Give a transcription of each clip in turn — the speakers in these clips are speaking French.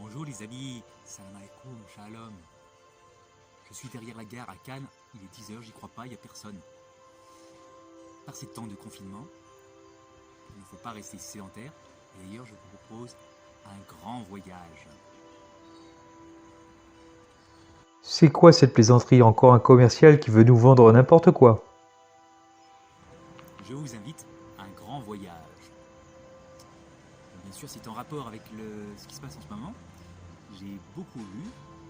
Bonjour les amis, salam alaikum, shalom. Je suis derrière la gare à Cannes, il est 10 h, j'y crois pas, il n'y a personne. Par ces temps de confinement, il ne faut pas rester sédentaire, et d'ailleurs je vous propose un grand voyage. C'est quoi cette plaisanterie? Encore un commercial qui veut nous vendre n'importe quoi. Je vous invite à un grand voyage. Bien sûr, c'est en rapport avec ce qui se passe en ce moment. J'ai beaucoup lu,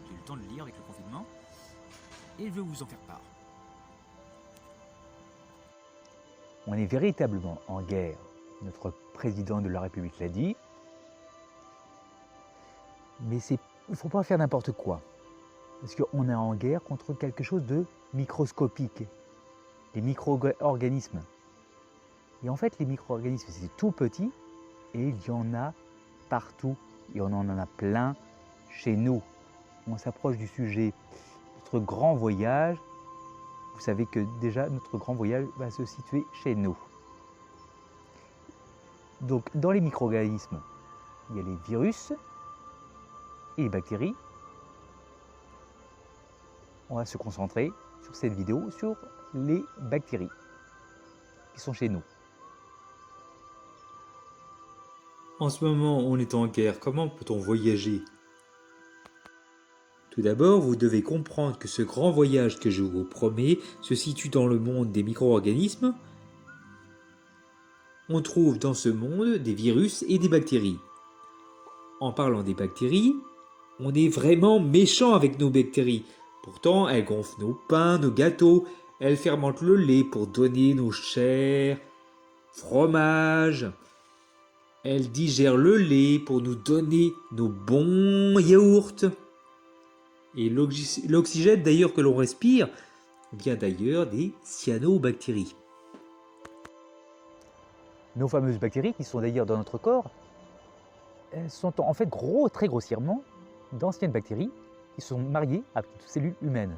j'ai eu le temps de lire avec le confinement, et je vais vous en faire part. On est véritablement en guerre. Notre président de la République l'a dit. Mais il ne faut pas faire n'importe quoi. Parce qu'on est en guerre contre quelque chose de microscopique. Les micro-organismes. Et en fait, les micro-organismes, c'est tout petit. Et il y en a partout. Et on en a plein chez nous. On s'approche du sujet. Notre grand voyage. Vous savez que déjà, notre grand voyage va se situer chez nous. Donc, dans les micro-organismes, il y a les virus et les bactéries. On va se concentrer sur cette vidéo sur les bactéries qui sont chez nous. En ce moment, on est en guerre. Comment peut-on voyager? Tout d'abord, vous devez comprendre que ce grand voyage que je vous promets se situe dans le monde des micro-organismes. On trouve dans ce monde des virus et des bactéries. En parlant des bactéries, on est vraiment méchant avec nos bactéries. Pourtant, elles gonflent nos pains, nos gâteaux, elles fermentent le lait pour donner nos chers fromages. Elles digèrent le lait pour nous donner nos bons yaourts. Et l'oxygène d'ailleurs que l'on respire vient d'ailleurs des cyanobactéries. Nos fameuses bactéries, qui sont d'ailleurs dans notre corps, elles sont en fait très grossièrement d'anciennes bactéries qui sont mariées à toutes cellules humaines.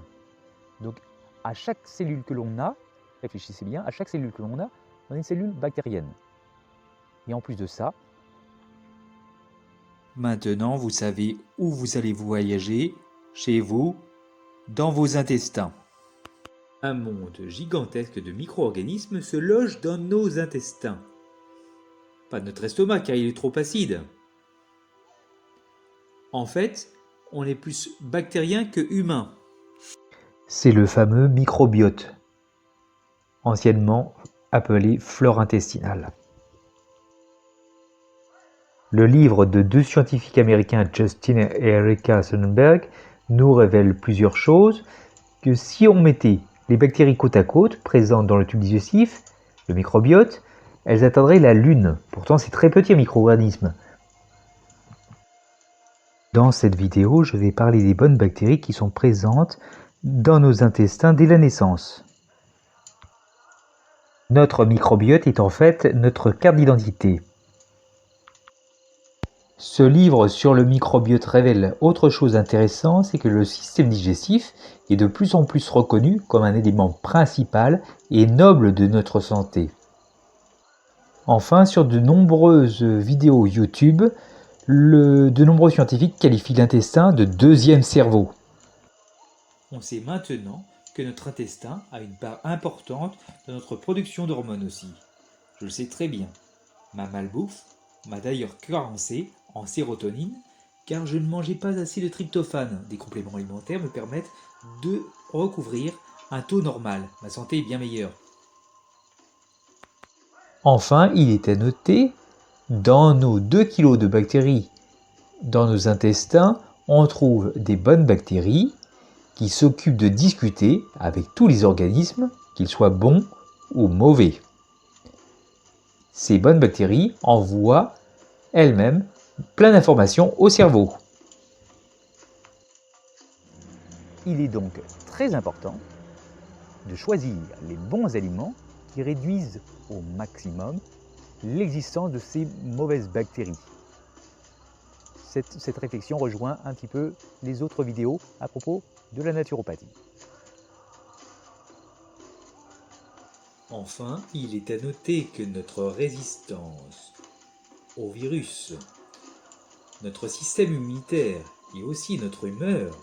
Donc à chaque cellule que l'on a, réfléchissez bien, à chaque cellule que l'on a, on a une cellule bactérienne. Et en plus de ça, Maintenant, vous savez où vous allez voyager, chez vous, dans vos intestins. Un monde gigantesque de micro-organismes se loge dans nos intestins. Pas notre estomac car il est trop acide. En fait, on est plus bactérien que humain. c'est le fameux microbiote, anciennement appelé flore intestinale. Le livre de deux scientifiques américains, Justin et Erika Sonnenberg, nous révèle plusieurs choses, que si on mettait les bactéries côte à côte, présentes dans le tube digestif, le microbiote, elles atteindraient la Lune. Pourtant, c'est très petit un micro-organisme. Dans cette vidéo, je vais parler des bonnes bactéries qui sont présentes dans nos intestins dès la naissance. Notre microbiote est en fait notre carte d'identité. Ce livre sur le microbiote révèle autre chose d'intéressant, c'est que le système digestif est de plus en plus reconnu comme un élément principal et noble de notre santé. Enfin, sur de nombreuses vidéos YouTube, de nombreux scientifiques qualifient l'intestin de deuxième cerveau. On sait maintenant que notre intestin a une part importante dans notre production d'hormones aussi. Je le sais très bien. Ma malbouffe m'a d'ailleurs carencé en sérotonine car je ne mangeais pas assez de tryptophane. Des compléments alimentaires me permettent de recouvrir un taux normal. Ma santé est bien meilleure. Enfin, il est à noter, dans nos 2 kg de bactéries dans nos intestins, on trouve des bonnes bactéries qui s'occupent de discuter avec tous les organismes, qu'ils soient bons ou mauvais. Ces bonnes bactéries envoient elles-mêmes plein d'informations au cerveau. Il est donc très important de choisir les bons aliments qui réduisent au maximum l'existence de ces mauvaises bactéries. Cette réflexion rejoint un petit peu les autres vidéos à propos de la naturopathie. Enfin, il est à noter que notre résistance au virus notre système immunitaire et aussi notre humeur,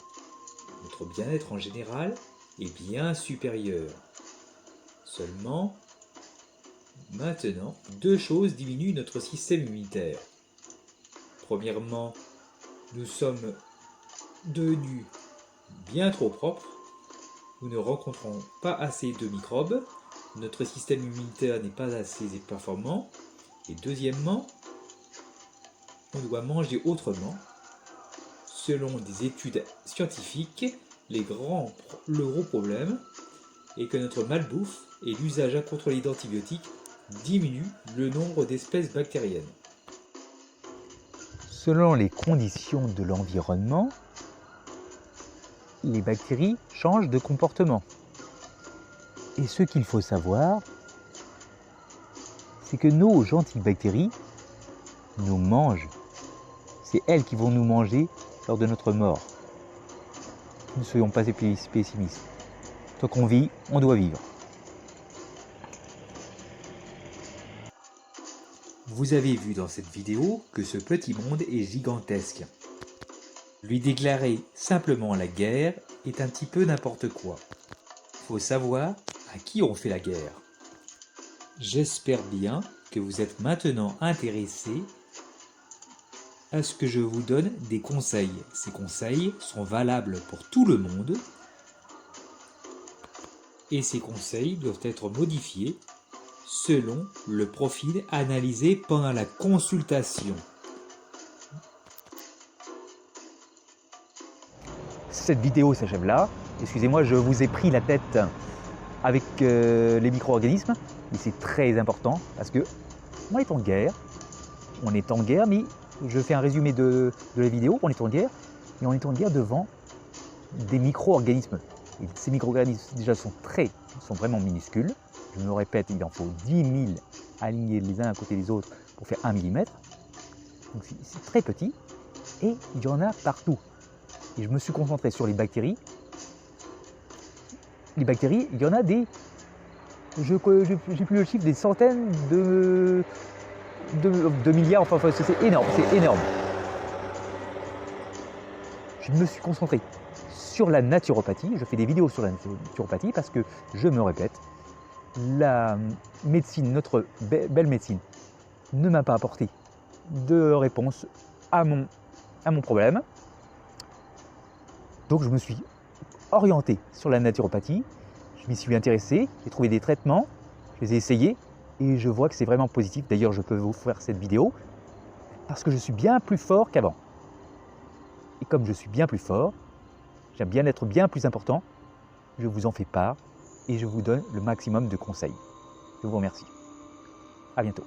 notre bien-être en général est bien supérieur. Seulement, maintenant, deux choses diminuent notre système immunitaire. Premièrement, nous sommes devenus bien trop propres, nous ne rencontrons pas assez de microbes, notre système immunitaire n'est pas assez performant, et deuxièmement, on doit manger autrement. Selon des études scientifiques, le gros problème est que notre malbouffe et l'usage incontrôlé d'antibiotiques diminuent le nombre d'espèces bactériennes. Selon les conditions de l'environnement, les bactéries changent de comportement. Et ce qu'il faut savoir, c'est que nos gentilles bactéries nous mangent. C'est elles qui vont nous manger lors de notre mort. Ne soyons pas pessimistes. Tant qu'on vit, on doit vivre. Vous avez vu dans cette vidéo que ce petit monde est gigantesque. Lui déclarer simplement la guerre est un petit peu n'importe quoi. Faut savoir à qui on fait la guerre. J'espère bien que vous êtes maintenant intéressés à ce que je vous donne des conseils. Ces conseils sont valables pour tout le monde et ces conseils doivent être modifiés selon le profil analysé pendant la consultation. Cette vidéo s'achève là. Excusez-moi, je vous ai pris la tête avec les micro-organismes, mais c'est très important parce que on est en guerre, mais je fais un résumé de la vidéo, on est en guerre, mais on est en guerre devant des micro-organismes. Et ces micro-organismes déjà sont vraiment minuscules. Je me répète, il en faut 10 000 alignés les uns à côté des autres pour faire 1 mm. Donc c'est très petit et il y en a partout. Et je me suis concentré sur les bactéries. Les bactéries, il y en a des, j'ai plus le chiffre, des centaines de milliards, enfin c'est énorme, Je me suis concentré sur la naturopathie, je fais des vidéos sur la naturopathie parce que, je me répète, la médecine, notre belle médecine, ne m'a pas apporté de réponse à mon problème. Donc je me suis orienté sur la naturopathie, je m'y suis intéressé, j'ai trouvé des traitements, je les ai essayés et je vois que c'est vraiment positif. D'ailleurs, je peux vous faire cette vidéo parce que je suis bien plus fort qu'avant. Et comme je suis bien plus fort, j'aime bien être bien plus important, je vous en fais part et je vous donne le maximum de conseils. Je vous remercie. À bientôt.